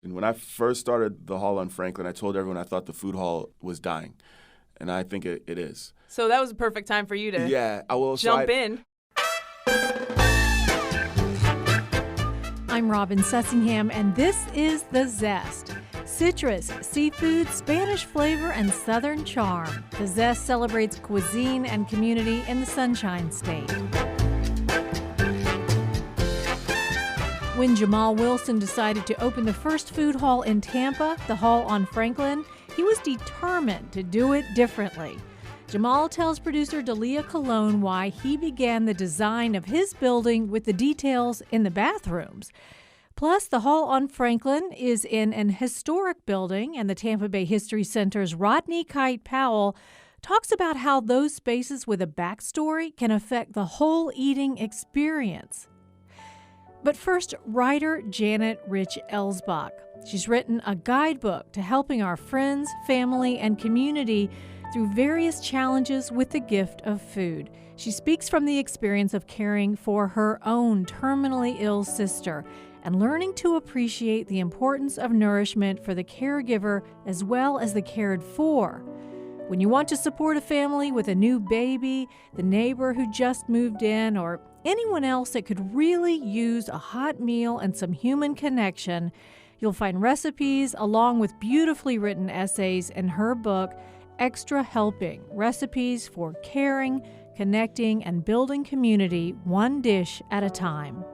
And when I first started the hall on Franklin, I told everyone I thought the food hall was dying. And I think it is. So that was a perfect time for you to jump in. I'm Robin Sussingham, and this is The Zest. Citrus, seafood, Spanish flavor, and Southern charm. The Zest celebrates cuisine and community in the Sunshine State. When Jamal Wilson decided to open the first food hall in Tampa, the hall on Franklin, he was determined to do it differently. Jamal tells producer Dalia Colon why he began the design of his building with the details in the bathrooms. Plus, the hall on Franklin is in an historic building, and the Tampa Bay History Center's Rodney Kite Powell talks about how those spaces with a backstory can affect the whole eating experience. But first, writer Janet Reich Elsbach. She's written a guidebook to helping our friends, family, and community through various challenges with the gift of food. She speaks from the experience of caring for her own terminally ill sister and learning to appreciate the importance of nourishment for the caregiver as well as the cared for. When you want to support a family with a new baby, the neighbor who just moved in, or anyone else that could really use a hot meal and some human connection, you'll find recipes along with beautifully written essays in her book, Extra Helping: Recipes for Caring, Connecting, and Building Community, One Dish at a Time.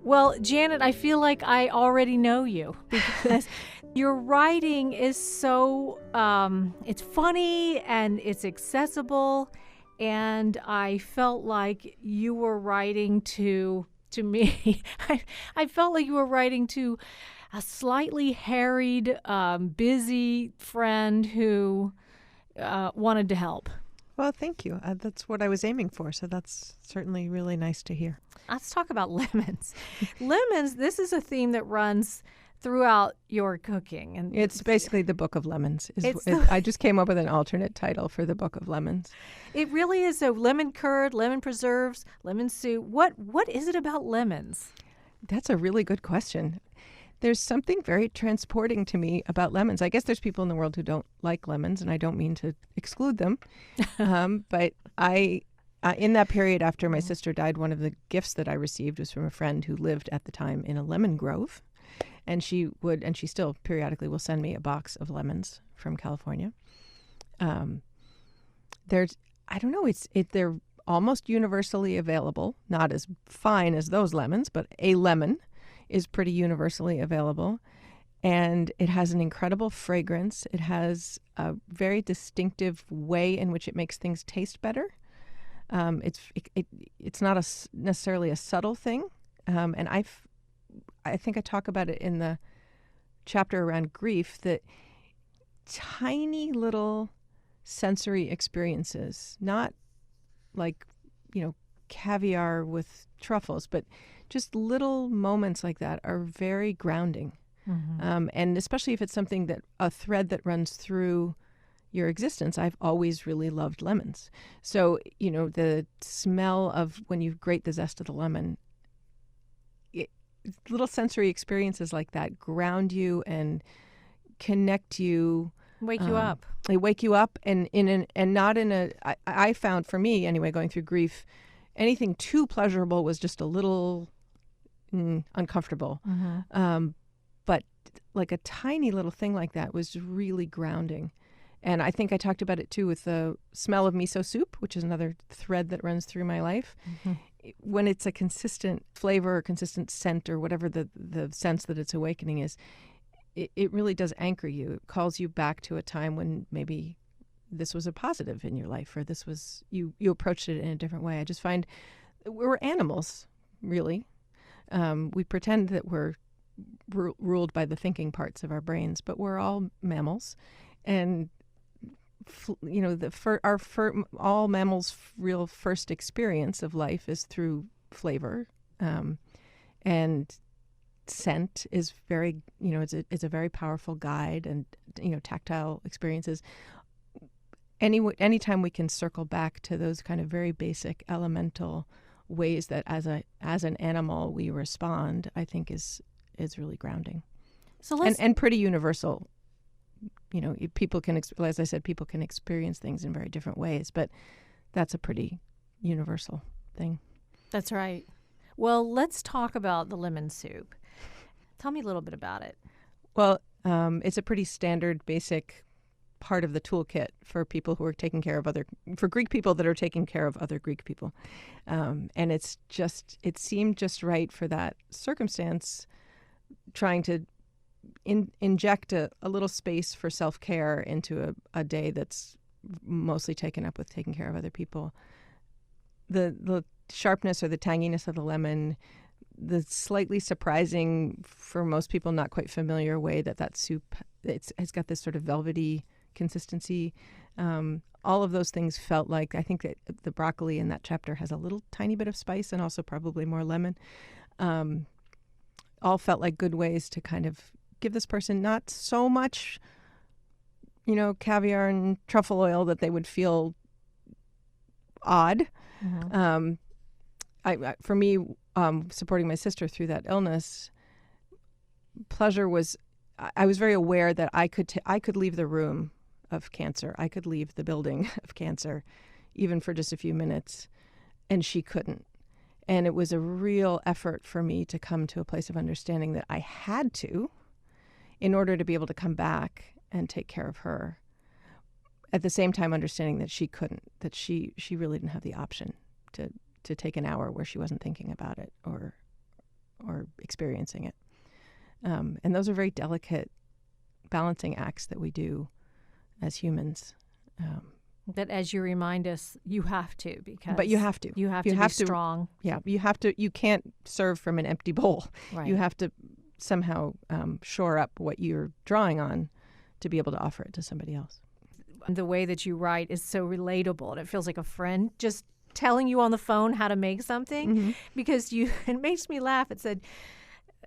Well, Janet, I feel like I already know you because your writing is so, it's funny and it's accessible, and I felt like you were writing to me. I felt like you were writing to a slightly harried, busy friend who wanted to help. Well, thank you. That's what I was aiming for, so that's certainly really nice to hear. Let's talk about lemons. Lemons, this is a theme that runs throughout your cooking. And it's basically the Book of Lemons. I just came up with an alternate title for the Book of Lemons. It really is. So lemon curd, lemon preserves, lemon soup. What is it about lemons? That's a really good question. There's something very transporting to me about lemons. I guess there's people in the world who don't like lemons, and I don't mean to exclude them. But in that period after my sister died, one of the gifts that I received was from a friend who lived at the time in a lemon grove. And she still periodically will send me a box of lemons from California. They're almost universally available, not as fine as those lemons, but a lemon is pretty universally available, and it has an incredible fragrance. It has a very distinctive way in which it makes things taste better. It's not necessarily a subtle thing, and I think I talk about it in the chapter around grief, that tiny little sensory experiences, not like, caviar with truffles, but just little moments like that are very grounding. Mm-hmm. And especially if it's something a thread that runs through your existence. I've always really loved lemons. So, the smell of when you grate the zest of the lemon, little sensory experiences like that ground you and connect you. Wake you up. They wake you up, and not in a. I found, for me anyway, going through grief, anything too pleasurable was just a little uncomfortable. Mm-hmm. But like a tiny little thing like that was really grounding. And I think I talked about it too with the smell of miso soup, which is another thread that runs through my life. Mm-hmm. When it's a consistent flavor or consistent scent or whatever the sense that it's awakening is, it really does anchor you. It calls you back to a time when maybe this was a positive in your life, or this was, you approached it in a different way. I just find we're animals, really. We pretend that we're ruled by the thinking parts of our brains, but we're all mammals. And, all mammals' real first experience of life is through flavor. And scent is very, it's a very powerful guide, and, tactile experiences. Anytime we can circle back to those kind of very basic elemental ways that as an animal we respond, I think is is really grounding. So and pretty universal. You know, people can, as I said, people can experience things in very different ways, but that's a pretty universal thing. That's right. Well, let's talk about the lemon soup. Tell me a little bit about it. Well, it's a pretty standard, basic part of the toolkit for people who are taking care of for Greek people that are taking care of other Greek people. And it seemed just right for that circumstance, trying to inject a little space for self-care into a day that's mostly taken up with taking care of other people. The sharpness or the tanginess of the lemon, the slightly surprising, for most people not quite familiar way that soup has got this sort of velvety consistency. All of those things felt like, I think that the broccoli in that chapter has a little tiny bit of spice and also probably more lemon. All felt like good ways to kind of give this person not so much, caviar and truffle oil that they would feel odd. Mm-hmm. For me, supporting my sister through that illness, pleasure was, I was very aware that I could leave the room of cancer. I could leave the building of cancer, even for just a few minutes, and she couldn't. And it was a real effort for me to come to a place of understanding that I had to, in order to be able to come back and take care of her. At the same time, understanding that she couldn't, that she really didn't have the option to take an hour where she wasn't thinking about it or experiencing it. And those are very delicate balancing acts that we do as humans. That, as you remind us, you have to, because... But you have to. You have to be strong. Yeah, you have to. You can't serve from an empty bowl. Right. You have to somehow shore up what you're drawing on to be able to offer it to somebody else. The way that you write is so relatable, and it feels like a friend just telling you on the phone how to make something. Mm-hmm. Because it makes me laugh. It said,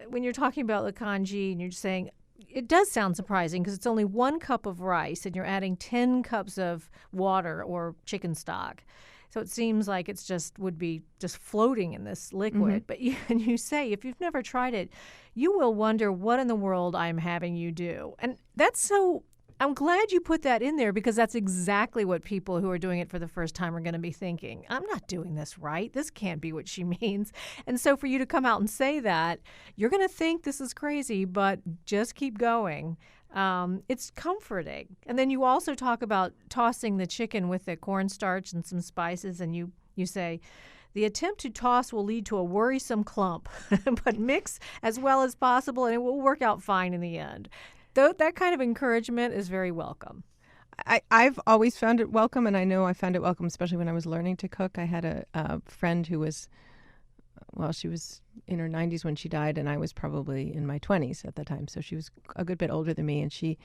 when you're talking about the kanji and you're just saying, it does sound surprising because it's only 1 cup of rice and you're adding 10 cups of water or chicken stock. So it seems like it's would be just floating in this liquid. Mm-hmm. But you say, if you've never tried it, you will wonder what in the world I'm having you do. And that's so... I'm glad you put that in there, because that's exactly what people who are doing it for the first time are going to be thinking. I'm not doing this right. This can't be what she means. And so for you to come out and say that, you're going to think this is crazy, but just keep going. It's comforting. And then you also talk about tossing the chicken with the cornstarch and some spices, and you say, the attempt to toss will lead to a worrisome clump, but mix as well as possible, and it will work out fine in the end. That kind of encouragement is very welcome. I've always found it welcome, and I know I found it welcome, especially when I was learning to cook. I had a friend who was, she was in her 90s when she died, and I was probably in my 20s at the time, so she was a good bit older than me, and she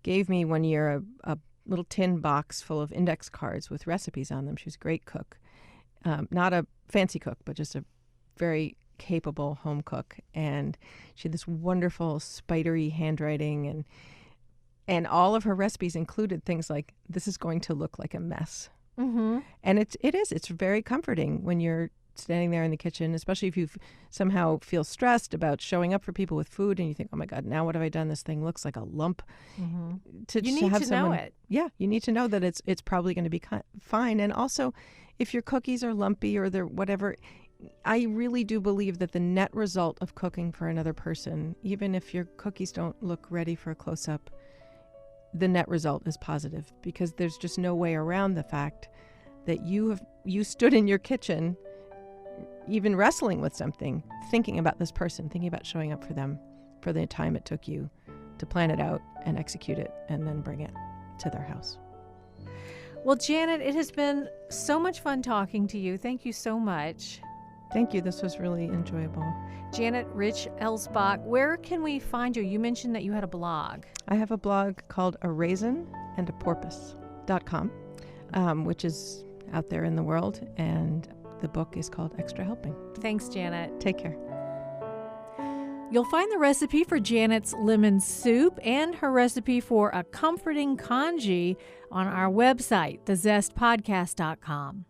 gave me one year a little tin box full of index cards with recipes on them. She was a great cook. Not a fancy cook, but just a very capable home cook, and she had this wonderful spidery handwriting, and all of her recipes included things like, this is going to look like a mess. Mm-hmm. And it's very comforting when you're standing there in the kitchen, especially if you somehow feel stressed about showing up for people with food and you think, oh my God, now what have I done? This thing looks like a lump. Mm-hmm. You need to know it. Yeah, you need to know that it's probably going to be fine. And also, if your cookies are lumpy or they're whatever, I really do believe that the net result of cooking for another person, even if your cookies don't look ready for a close-up, the net result is positive, because there's just no way around the fact that you stood in your kitchen, even wrestling with something, thinking about this person, thinking about showing up for them for the time it took you to plan it out and execute it and then bring it to their house. Well, Janet, it has been so much fun talking to you. Thank you so much. Thank you. This was really enjoyable. Janet Reich Elsbach, where can we find you? You mentioned that you had a blog. I have a blog called araisinandaporpoise.com, which is out there in the world, and the book is called Extra Helping. Thanks, Janet. Take care. You'll find the recipe for Janet's lemon soup and her recipe for a comforting congee on our website, thezestpodcast.com.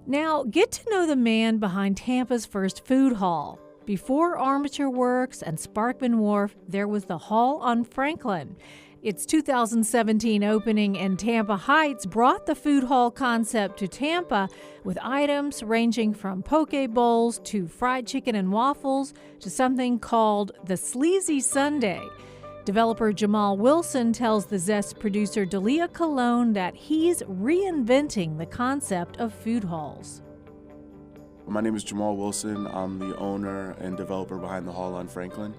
Now, get to know the man behind Tampa's first food hall. Before Armature Works and Sparkman Wharf, there was the Hall on Franklin. Its 2017 opening in Tampa Heights brought the food hall concept to Tampa with items ranging from poke bowls to fried chicken and waffles to something called the Sleazy Sundae. Developer Jamal Wilson tells the Zest producer Dalia Colon that he's reinventing the concept of food halls. My name is Jamal Wilson. I'm the owner and developer behind the Hall on Franklin.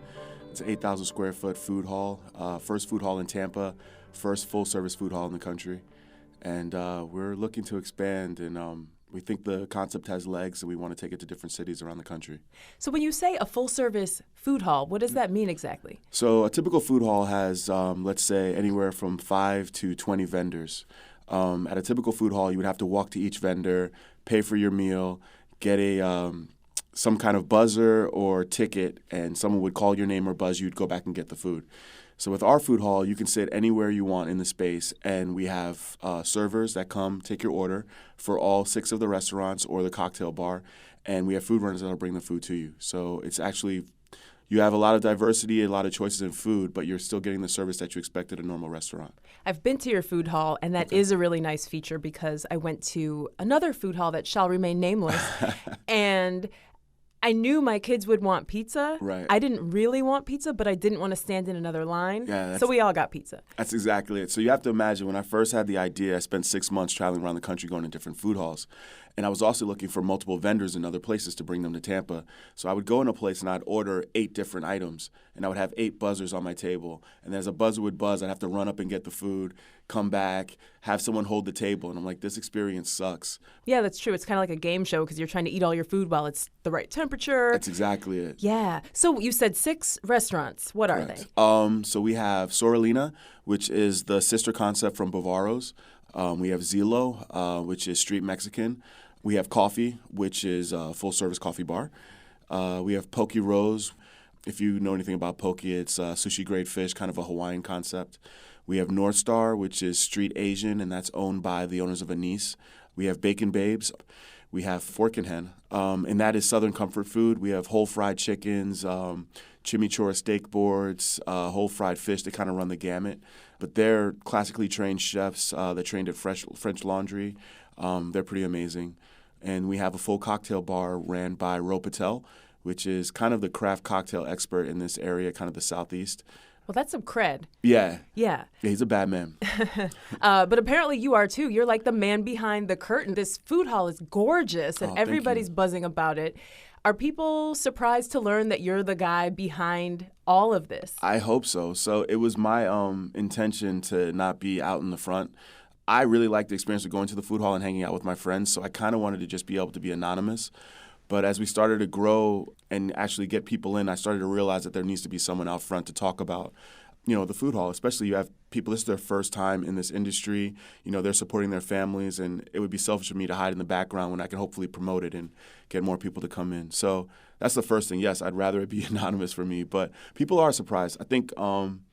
It's an 8,000 square foot food hall, first food hall in Tampa, first full service food hall in the country. And we're looking to expand, and we think the concept has legs, and we want to take it to different cities around the country. So when you say a full service food hall, what does that mean exactly? So a typical food hall has, let's say, anywhere from 5 to 20 vendors. At a typical food hall, you would have to walk to each vendor, pay for your meal, get a some kind of buzzer or ticket, and someone would call your name or buzz you. You'd go back and get the food. So with our food hall, you can sit anywhere you want in the space, and we have servers that come take your order for all 6 of the restaurants or the cocktail bar, and we have food runners that will bring the food to you. So it's actually, you have a lot of diversity, a lot of choices in food, but you're still getting the service that you expect at a normal restaurant. I've been to your food hall, and that is a really nice feature because I went to another food hall that shall remain nameless, and I knew my kids would want pizza. Right. I didn't really want pizza, but I didn't want to stand in another line. Yeah, so we all got pizza. That's exactly it. So you have to imagine, when I first had the idea, I spent 6 months traveling around the country going to different food halls. And I was also looking for multiple vendors in other places to bring them to Tampa. So I would go in a place and I'd order 8 different items, and I would have 8 buzzers on my table. And as a buzzer would buzz, I'd have to run up and get the food, come back, have someone hold the table. And I'm like, this experience sucks. Yeah, that's true. It's kind of like a game show because you're trying to eat all your food while it's the right temperature. That's exactly it. Yeah. So you said 6 restaurants. What are they? So we have Sorellina, which is the sister concept from Bavaro's. We have Zilo, which is street Mexican. We have Coffee, which is a full-service coffee bar. We have Poke Rose. If you know anything about poke, it's sushi-grade fish, kind of a Hawaiian concept. We have North Star, which is street Asian, and that's owned by the owners of Anise. We have Bacon Babes. We have Fork and Hen, and that is Southern comfort food. We have whole fried chickens, chimichurri steak boards, whole fried fish. They kind of run the gamut. But they're classically trained chefs that trained at French Laundry. They're pretty amazing. And we have a full cocktail bar ran by Ro Patel, which is kind of the craft cocktail expert in this area, kind of the Southeast. Well, that's some cred. Yeah. Yeah. Yeah, he's a bad man. But apparently you are too. You're like the man behind the curtain. This food hall is gorgeous, and everybody's buzzing about it. Are people surprised to learn that you're the guy behind all of this? I hope so. So it was my intention to not be out in the front. I really liked the experience of going to the food hall and hanging out with my friends, so I kind of wanted to just be able to be anonymous. But as we started to grow and actually get people in, I started to realize that there needs to be someone out front to talk about, the food hall. Especially you have people, this is their first time in this industry. They're supporting their families, and it would be selfish of me to hide in the background when I can hopefully promote it and get more people to come in. So that's the first thing. Yes, I'd rather it be anonymous for me, but people are surprised. I think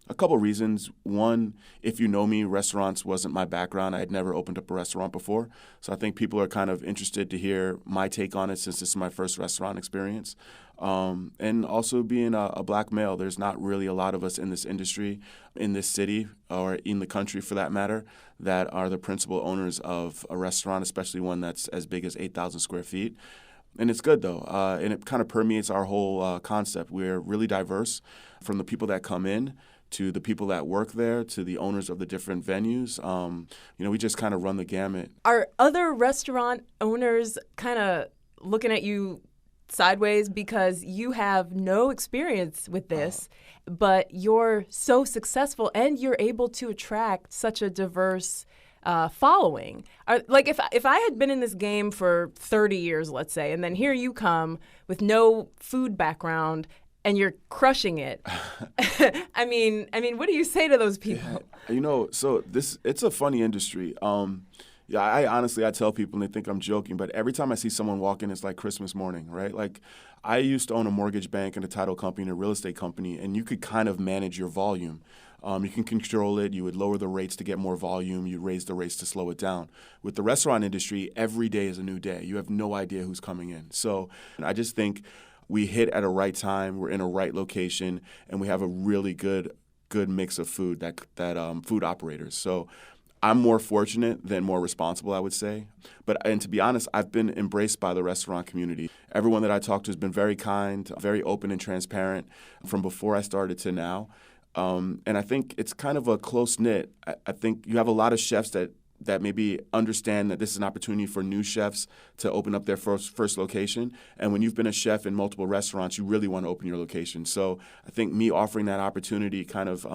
a couple reasons. One, if you know me, restaurants wasn't my background. I had never opened up a restaurant before. So I think people are kind of interested to hear my take on it since this is my first restaurant experience. And also being a black male, there's not really a lot of us in this industry, in this city, or in the country for that matter, that are the principal owners of a restaurant, especially one that's as big as 8,000 square feet. And it's good, though, and it kind of permeates our whole concept. We're really diverse, from the people that come in to the people that work there, to the owners of the different venues. We just kind of run the gamut. Are other restaurant owners kind of looking at you sideways because you have no experience with this, but you're so successful and you're able to attract such a diverse following? Like if I had been in this game for 30 years, let's say, and then here you come with no food background and you're crushing it. I mean, what do you say to those people? Yeah. So it's a funny industry. I tell people, and they think I'm joking, but every time I see someone walk in, it's like Christmas morning, right? Like, I used to own a mortgage bank and a title company and a real estate company, and you could kind of manage your volume. You can control it. You would lower the rates to get more volume. You'd raise the rates to slow it down. With the restaurant industry, every day is a new day. You have no idea who's coming in. So I just think we hit at a right time, we're in a right location, and we have a really good mix of food that food operators. So I'm more fortunate than more responsible, I would say. And to be honest, I've been embraced by the restaurant community. Everyone that I talked to has been very kind, very open and transparent from before I started to now. And I think it's kind of a close-knit. I think you have a lot of chefs that maybe understand that this is an opportunity for new chefs to open up their first location. And when you've been a chef in multiple restaurants, you really want to open your location. So I think me offering that opportunity kind of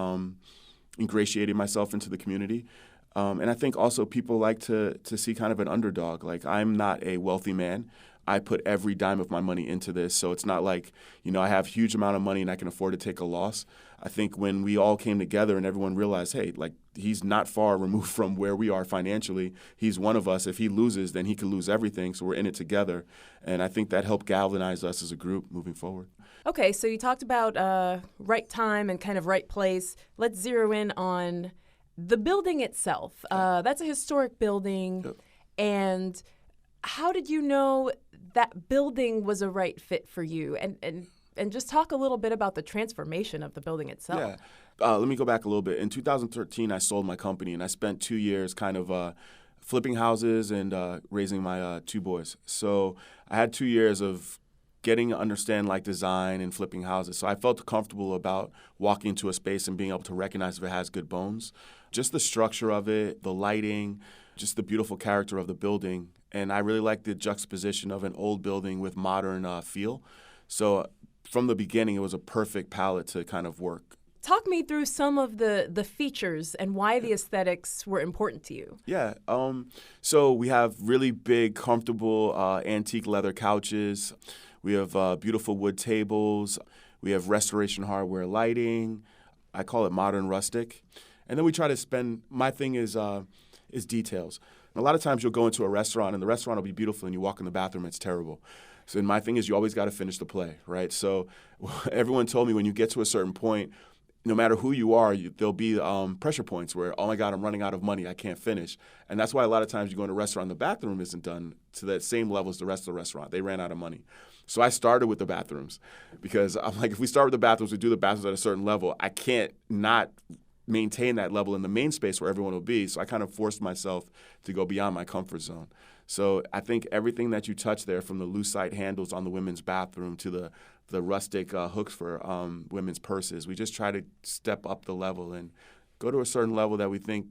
ingratiated myself into the community. And I think also people like to see kind of an underdog. Like, I'm not a wealthy man. I put every dime of my money into this. So it's not like, I have a huge amount of money and I can afford to take a loss. I think when we all came together and everyone realized, hey, like, he's not far removed from where we are financially. He's one of us. If he loses, then he could lose everything. So we're in it together. And I think that helped galvanize us as a group moving forward. Okay, so you talked about right time and kind of right place. Let's zero in on the building itself. That's a historic building. Yep. And how did you know that building was a right fit for you? And just talk a little bit about the transformation of the building itself. Yeah. Let me go back a little bit. In 2013, I sold my company, and I spent 2 years kind of flipping houses and raising my 2 boys. So I had 2 years of getting to understand like design and flipping houses. So I felt comfortable about walking into a space and being able to recognize if it has good bones. Just the structure of it, the lighting, just the beautiful character of the building. And I really like the juxtaposition of an old building with modern feel. So from the beginning, it was a perfect palette to kind of work. Talk me through some of the features and why the aesthetics were important to you. Yeah. So we have really big, comfortable antique leather couches. We have beautiful wood tables. We have restoration hardware lighting. I call it modern rustic. And then we try to spend, my thing is details. And a lot of times you'll go into a restaurant and the restaurant will be beautiful and you walk in the bathroom, it's terrible. So my thing is you always got to finish the play, right? So everyone told me when you get to a certain point, no matter who you are, there'll be pressure points where, oh my God, I'm running out of money, I can't finish. And that's why a lot of times you go in a restaurant, the bathroom isn't done to that same level as the rest of the restaurant. They ran out of money. So I started with the bathrooms because I'm like, if we start with the bathrooms, we do the bathrooms at a certain level, I can't not maintain that level in the main space where everyone will be. So I kind of forced myself to go beyond my comfort zone. So I think everything that you touch there, from the lucite handles on the women's bathroom to the rustic hooks for women's purses, we just try to step up the level and go to a certain level that we think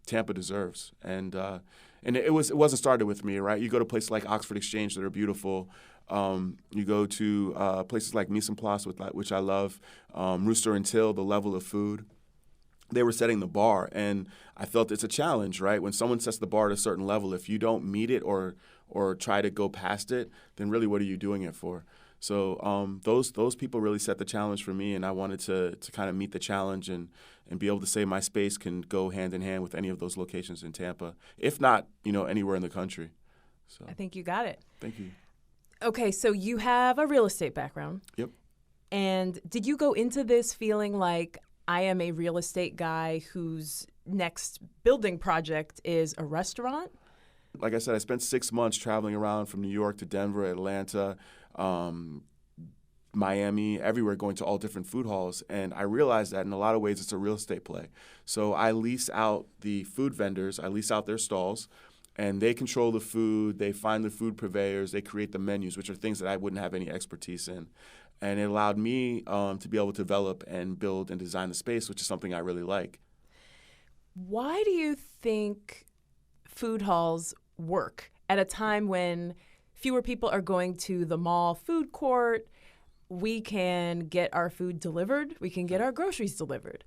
Tampa deserves. And it wasn't started with me, right? You go to places like Oxford Exchange that are beautiful. You go to places like Mise en Place, which I love, Rooster and Till, the level of food. They were setting the bar, and I felt it's a challenge, right? When someone sets the bar at a certain level, if you don't meet it or try to go past it, then really what are you doing it for? So those people really set the challenge for me, and I wanted to kind of meet the challenge and be able to say my space can go hand in hand with any of those locations in Tampa, if not, anywhere in the country. So I think you got it. Thank you. Okay, so you have a real estate background. Yep. And did you go into this feeling like, I am a real estate guy whose next building project is a restaurant? Like I said, I spent 6 months traveling around from New York to Denver, Atlanta, Miami, everywhere, going to all different food halls. And I realized that in a lot of ways it's a real estate play. So I lease out the food vendors, I lease out their stalls, and they control the food, they find the food purveyors, they create the menus, which are things that I wouldn't have any expertise in. And it allowed me to be able to develop and build and design the space, which is something I really like. Why do you think food halls work at a time when fewer people are going to the mall food court? We can get our food delivered. We can get our groceries delivered.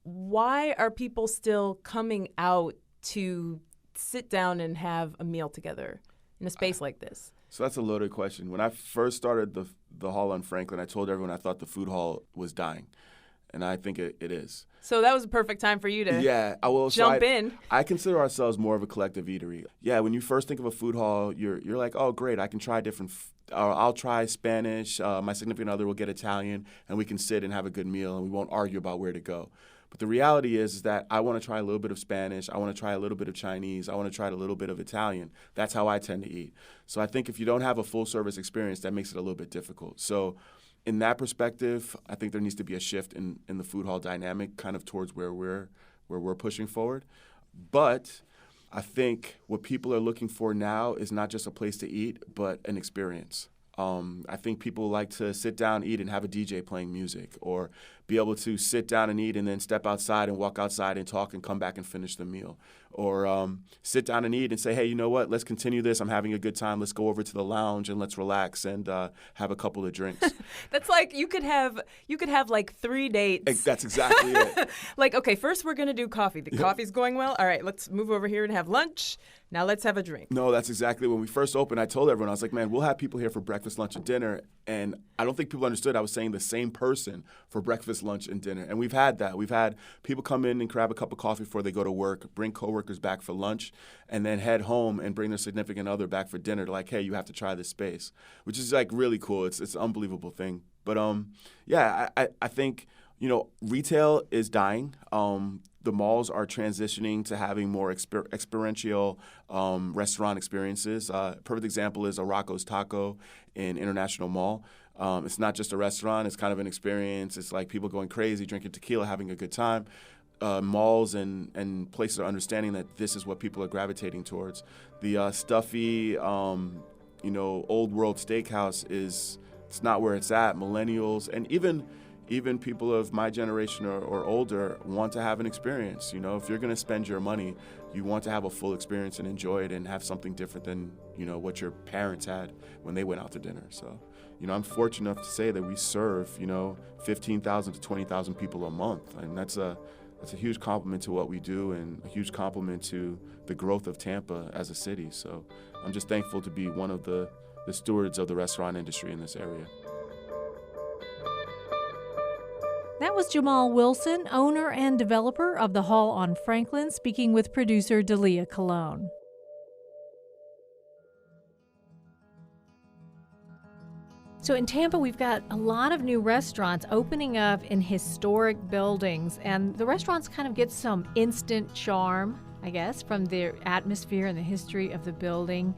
Why are people still coming out to sit down and have a meal together in a space like this? So that's a loaded question. When I first started the hall on Franklin, I told everyone I thought the food hall was dying. And I think it is. So that was a perfect time for you to jump in. I consider ourselves more of a collective eatery. Yeah, when you first think of a food hall, you're like, oh, great, I can try different I'll try Spanish. My significant other will get Italian, and we can sit and have a good meal, and we won't argue about where to go. But the reality is that I want to try a little bit of Spanish. I want to try a little bit of Chinese. I want to try a little bit of Italian. That's how I tend to eat. So I think if you don't have a full-service experience, that makes it a little bit difficult. So in that perspective, I think there needs to be a shift in the food hall dynamic kind of towards where we're pushing forward. But I think what people are looking for now is not just a place to eat, but an experience. I think people like to sit down, eat, and have a DJ playing music, or be able to sit down and eat and then step outside and walk outside and talk and come back and finish the meal. Or sit down and eat and say, hey, you know what, let's continue this. I'm having a good time. Let's go over to the lounge and let's relax and have a couple of drinks. That's like you could have like 3 dates. That's exactly it. Like, okay, first we're going to do coffee. The coffee's going well. All right, let's move over here and have lunch. Now let's have a drink. No, that's exactly when we first opened. I told everyone, I was like, man, we'll have people here for breakfast, lunch, and dinner. And I don't think people understood I was saying the same person for breakfast, lunch, and dinner. And we've had that. We've had people come in and grab a cup of coffee before they go to work, bring coworkers back for lunch, and then head home and bring their significant other back for dinner. Like, hey, you have to try this space, which is like really cool. It's an unbelievable thing. But yeah, I think, retail is dying. The malls are transitioning to having more experiential restaurant experiences. Perfect example is a Rocco's Taco in International Mall. It's not just a restaurant. It's kind of an experience. It's like people going crazy, drinking tequila, having a good time. Malls and places are understanding that this is what people are gravitating towards. The stuffy, old world steakhouse it's not where it's at. Millennials and even people of my generation or older want to have an experience. If you're going to spend your money, you want to have a full experience and enjoy it and have something different than, what your parents had when they went out to dinner. So, I'm fortunate enough to say that we serve, 15,000 to 20,000 people a month. And that's a huge compliment to what we do and a huge compliment to the growth of Tampa as a city. So I'm just thankful to be one of the stewards of the restaurant industry in this area. That was Jamal Wilson, owner and developer of the Hall on Franklin, speaking with producer Dalia Colon. So in Tampa, we've got a lot of new restaurants opening up in historic buildings, and the restaurants kind of get some instant charm, I guess, from their atmosphere and the history of the building.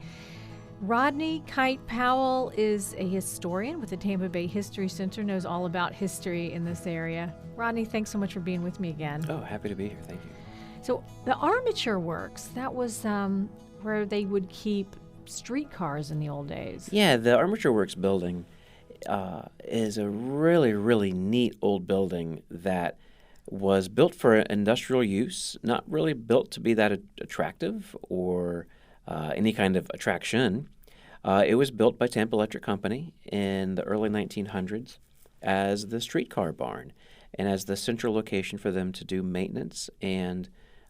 Rodney Kite Powell is a historian with the Tampa Bay History Center, knows all about history in this area. Rodney, thanks so much for being with me again. Oh, happy to be here. Thank you. So the Armature Works, that was where they would keep streetcars in the old days. Yeah, the Armature Works building is a really, really neat old building that was built for industrial use, not really built to be that attractive or any kind of attraction. It was built by Tampa Electric Company in the early 1900s as the streetcar barn and as the central location for them to do maintenance and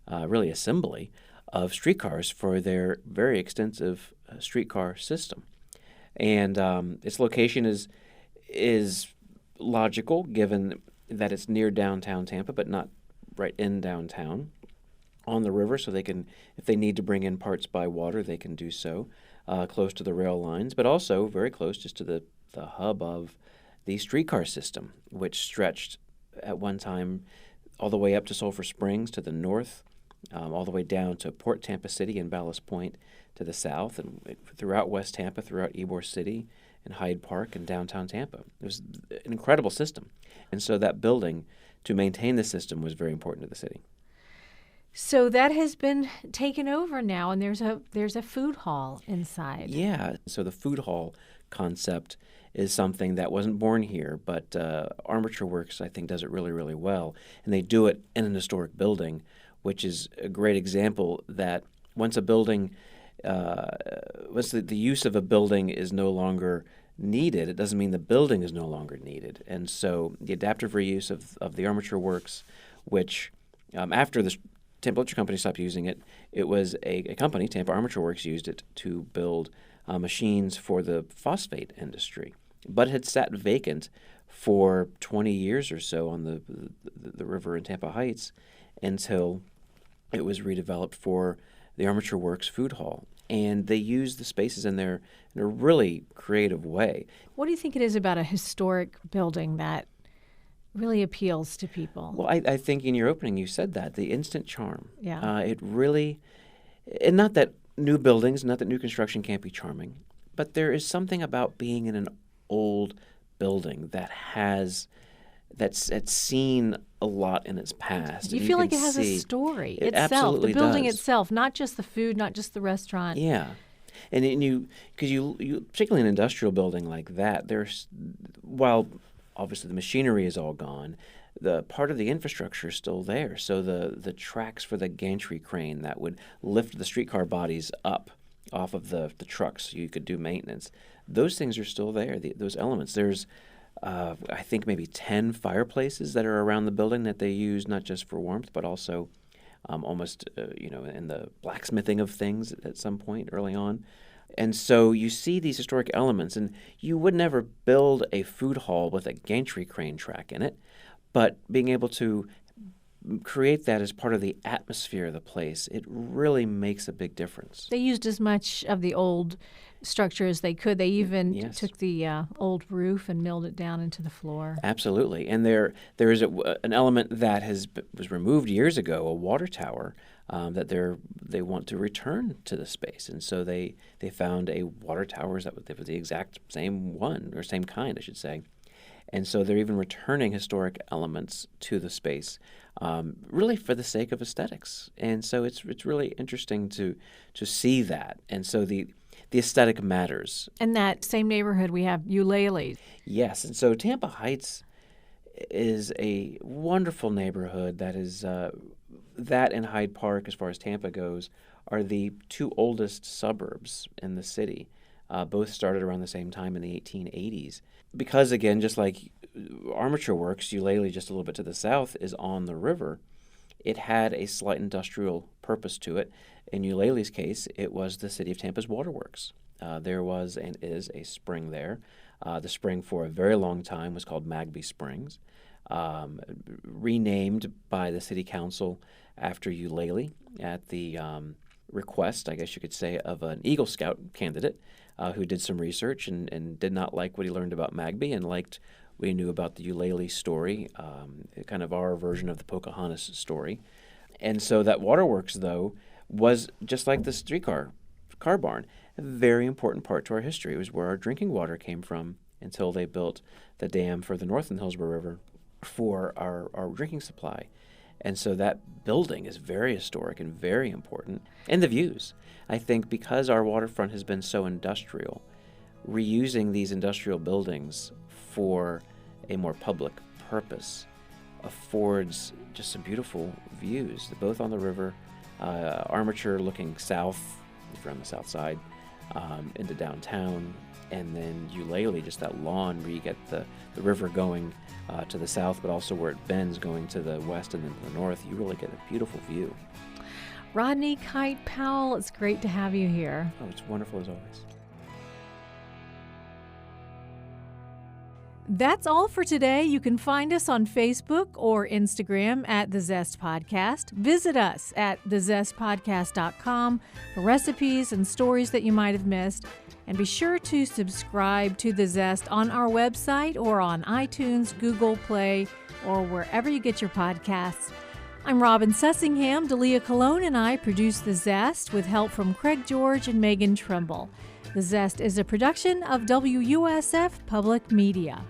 really assembly of streetcars for their very extensive streetcar system. And its location is logical given that it's near downtown Tampa, but not right in downtown, on the river, so they can, if they need to bring in parts by water, they can do so, close to the rail lines, but also very close just to the hub of the streetcar system, which stretched at one time all the way up to Sulphur Springs to the north, all the way down to Port Tampa City and Ballast Point to the south, and throughout West Tampa, throughout Ybor City and Hyde Park and downtown Tampa. It was an incredible system. And so that building, to maintain the system, was very important to the city. So that has been taken over now, and there's a food hall inside. Yeah, so the food hall concept is something that wasn't born here, but Armature Works, I think, does it really, really well. And they do it in an historic building, which is a great example that once a building, once the use of a building is no longer needed, it doesn't mean the building is no longer needed. And so the adaptive reuse of the Armature Works, which after the Tampa Electric Company stopped using it, it was a company, Tampa Armature Works, used it to build machines for the phosphate industry. But it had sat vacant for 20 years or so on the river in Tampa Heights until it was redeveloped for the Armature Works Food Hall. and they use the spaces in there in a really creative way. What do you think it is about a historic building that really appeals to people? Well, I think in your opening you said that, the instant charm. Yeah. It really, and not that new buildings, not that new construction can't be charming, but there is something about being in an old building that's seen a lot in its past. You and feel like can it has see- a story It itself, absolutely the building does. itself, not just the food, not just the restaurant. Yeah. And because you particularly an industrial building like that, while obviously the machinery is all gone, the part of the infrastructure is still there. So the tracks for the gantry crane that would lift the streetcar bodies up off of the trucks so you could do maintenance, those things are still there, those elements. There's, I think, maybe 10 fireplaces that are around the building that they use not just for warmth, but also almost, in the blacksmithing of things at some point early on. And so you see these historic elements, and you would never build a food hall with a gantry crane track in it, but being able to create that as part of the atmosphere of the place, it really makes a big difference. They used as much of the old structure as they could. They even Yes. took the old roof and milled it down into the floor. Absolutely. And there is an element that was removed years ago, a water tower, that they want to return to the space. And so they found a water tower that was the exact same one, or same kind, I should say. And so they're even returning historic elements to the space, really for the sake of aesthetics. And so it's really interesting to see that. And so the aesthetic matters. In that same neighborhood, we have Eulalie. Yes, and so Tampa Heights is a wonderful neighborhood that is that and Hyde Park, as far as Tampa goes, are the two oldest suburbs in the city. Both started around the same time in the 1880s. Because, again, just like Armature Works, Eulalie, just a little bit to the south, is on the river. It had a slight industrial purpose to it. In Eulalie's case, it was the city of Tampa's waterworks. There was and is a spring there. The spring for a very long time was called Magby Springs, renamed by the city council after Eulalie at the request, I guess you could say, of an Eagle Scout candidate who did some research and did not like what he learned about Magby and liked what he knew about the Eulalie story, kind of our version of the Pocahontas story. And so that waterworks, though, was just like the car barn, a very important part to our history. It was where our drinking water came from until they built the dam for the North and Hillsborough River for our drinking supply. And so that building is very historic and very important. And the views. I think because our waterfront has been so industrial, reusing these industrial buildings for a more public purpose affords just some beautiful views, both on the river, Armature looking south, if you're on the south side, into downtown, and then Eulalie, just that lawn where you get the river going to the south, but also where it bends going to the west and then to the north. You really get a beautiful view. Rodney, Kite, Powell, it's great to have you here. Oh, it's wonderful as always. That's all for today. You can find us on Facebook or Instagram at The Zest Podcast. Visit us at thezestpodcast.com for recipes and stories that you might have missed. And be sure to subscribe to The Zest on our website or on iTunes, Google Play, or wherever you get your podcasts. I'm Robin Sussingham. Dalia Colon and I produce The Zest with help from Craig George and Megan Trimble. The Zest is a production of WUSF Public Media.